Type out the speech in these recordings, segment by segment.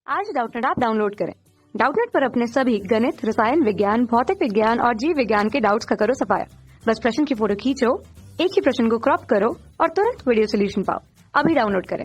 आज Doubtnut app download करें। Doubtnut पर अपने सभी गणित, रसायन विज्ञान, भौतिक विज्ञान और जीव विज्ञान के डाउट्स का करो सफाया। बस प्रश्न की फोटो खींचो, एक ही प्रश्न को क्रॉप करो और तुरंत वीडियो सोल्यूशन पाओ। अभी डाउनलोड करें।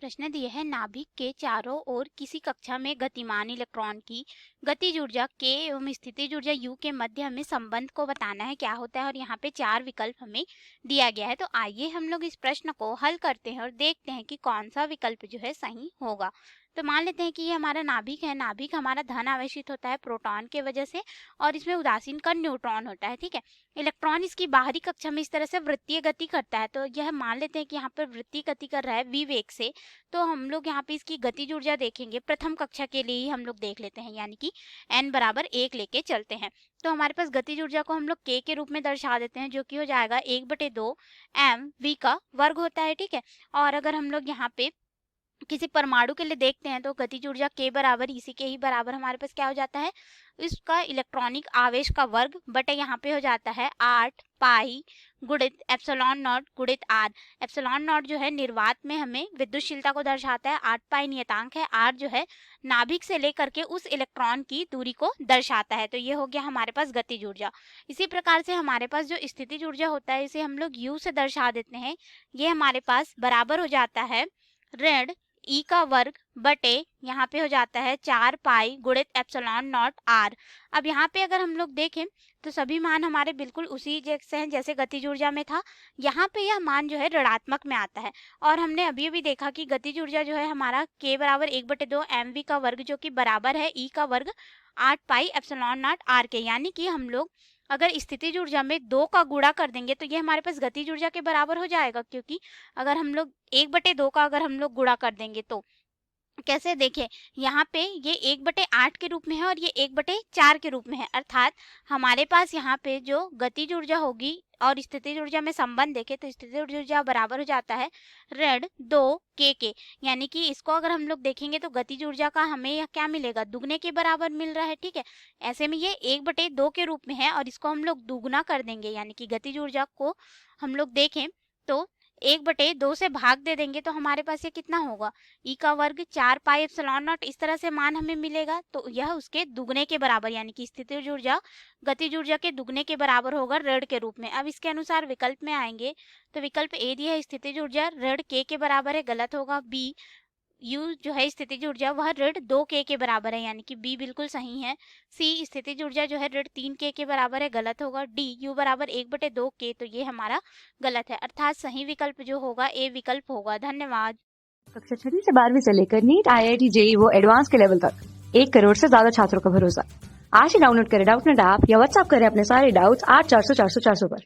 प्रश्न दिए है नाभिक के चारों ओर किसी कक्षा में गतिमान इलेक्ट्रॉन की गतिज ऊर्जा के एवं स्थितिज ऊर्जा U के मध्य हमें संबंध को बताना है क्या होता है, और यहाँ पे 4 विकल्प हमें दिया गया है। तो आइए हम लोग इस प्रश्न को हल करते हैं और देखते हैं कि कौन सा विकल्प जो है सही होगा। तो मान लेते हैं कि ये हमारा नाभिक है। नाभिक हमारा धन आवेशित होता है प्रोटॉन के वजह से, और इसमें उदासीन कण न्यूट्रॉन होता है। ठीक है, इलेक्ट्रॉन इसकी बाहरी कक्षा में इस तरह से वृत्तीय गति करता है। तो यह मान लेते हैं कि यहाँ पर वृत्तीय गति कर रहा है v वेग से। तो हम लोग यहाँ पे इसकी गतिज ऊर्जा देखेंगे, प्रथम कक्षा के लिए ही हम लोग देख लेते हैं, यानी कि n बराबर 1 लेके चलते हैं। तो हमारे पास गतिज ऊर्जा को हम लोग k के रूप में दर्शा देते हैं, जो कि हो जाएगा 1/2 mv का वर्ग होता है। ठीक है, और अगर हम लोग यहाँ पे किसी परमाणु के लिए देखते हैं तो गतिज ऊर्जा k बराबर इसी के ही बराबर हमारे पास क्या हो जाता है, इसका इलेक्ट्रॉनिक आवेश का वर्ग बटे यहाँ पे हो जाता है 8 पाई गुणित एप्सिलॉन नॉट गुणित r। एप्सिलॉन नॉट जो है निर्वात में हमें विद्युतशीलता को दर्शाता है, 8 पाई नियतांक है, r जो है नाभिक से लेकर के उस इलेक्ट्रॉन की दूरी को दर्शाता है। तो ये हो गया हमारे पास गतिज ऊर्जा। इसी प्रकार से हमारे पास जो स्थितिज ऊर्जा होता है इसे हम लोग U से दर्शा देते हैं। ये हमारे पास बराबर हो जाता है ऋण E का वर्ग बटे यहाँ पे हो जाता है 4 पाई गुणित एप्सिलॉन नॉट r। अब यहाँ पे अगर हम लोग देखें तो सभी मान हमारे बिल्कुल उसी जैसे हैं जैसे गतिज ऊर्जा में था। यहाँ पे यह मान जो है ऋणात्मक में आता है, और हमने अभी अभी देखा कि गतिज ऊर्जा जो है हमारा k बराबर 1/2 mv का वर्ग, जो कि बराबर है E का वर्ग 8 पाई एप्सिलॉन नॉट r के। यानी कि हम लोग अगर स्थितिज ऊर्जा में 2 का गुणा कर देंगे तो ये हमारे पास गतिज ऊर्जा के बराबर हो जाएगा, क्योंकि अगर हम लोग 1/2 का अगर हम लोग गुणा कर देंगे तो कैसे, देखें यहाँ पे ये 1/8 के रूप में है और ये 1/4 के रूप में है। अर्थात हमारे पास यहाँ पे जो गतिज ऊर्जा होगी और स्थितिज ऊर्जा में संबंध देखें तो स्थितिज ऊर्जा बराबर हो जाता है ऋण 2k के। यानी कि इसको अगर हम लोग देखेंगे तो गतिज ऊर्जा का हमें यह क्या मिलेगा, दुगने के बराबर मिल रहा है। ठीक है, ऐसे में ये 1/2 के रूप में है और इसको हम लोग दुगना कर देंगे, यानी कि गतिज ऊर्जा को हम लोग देखें तो 1/2 से भाग दे देंगे तो हमारे पास ये कितना होगा, E का वर्ग 4 पाई एप्सिलॉन नॉट। इस तरह से मान हमें मिलेगा, तो यह उसके दुगने के बराबर यानी कि स्थितिज ऊर्जा गतिज ऊर्जा के दुगने के बराबर होगा ऋण के रूप में। अब इसके अनुसार विकल्प में आएंगे तो विकल्प ए दिया है स्थितिज ऊर्जा ऋण k के बराबर है, गलत होगा। बी U जो है स्थितिज ऊर्जा वह ऋण 2k के बराबर है, यानी कि B बिल्कुल सही है। C स्थितिज ऊर्जा जो है ऋण 3k के बराबर है, गलत होगा। D U बराबर 1/2k, तो ये हमारा गलत है। अर्थात सही विकल्प जो होगा ए विकल्प होगा। धन्यवाद। कक्षा 6 से 12वीं से लेकर नीट, IIT, JEE वो एडवांस के लेवल तक 1 करोड़ से ज्यादा छात्रों का भरोसा। आज ही डाउनलोड करें डाउटनेट ऐप या व्हाट्सएप करें अपने सारे डाउट्स 8400 400 400 पर।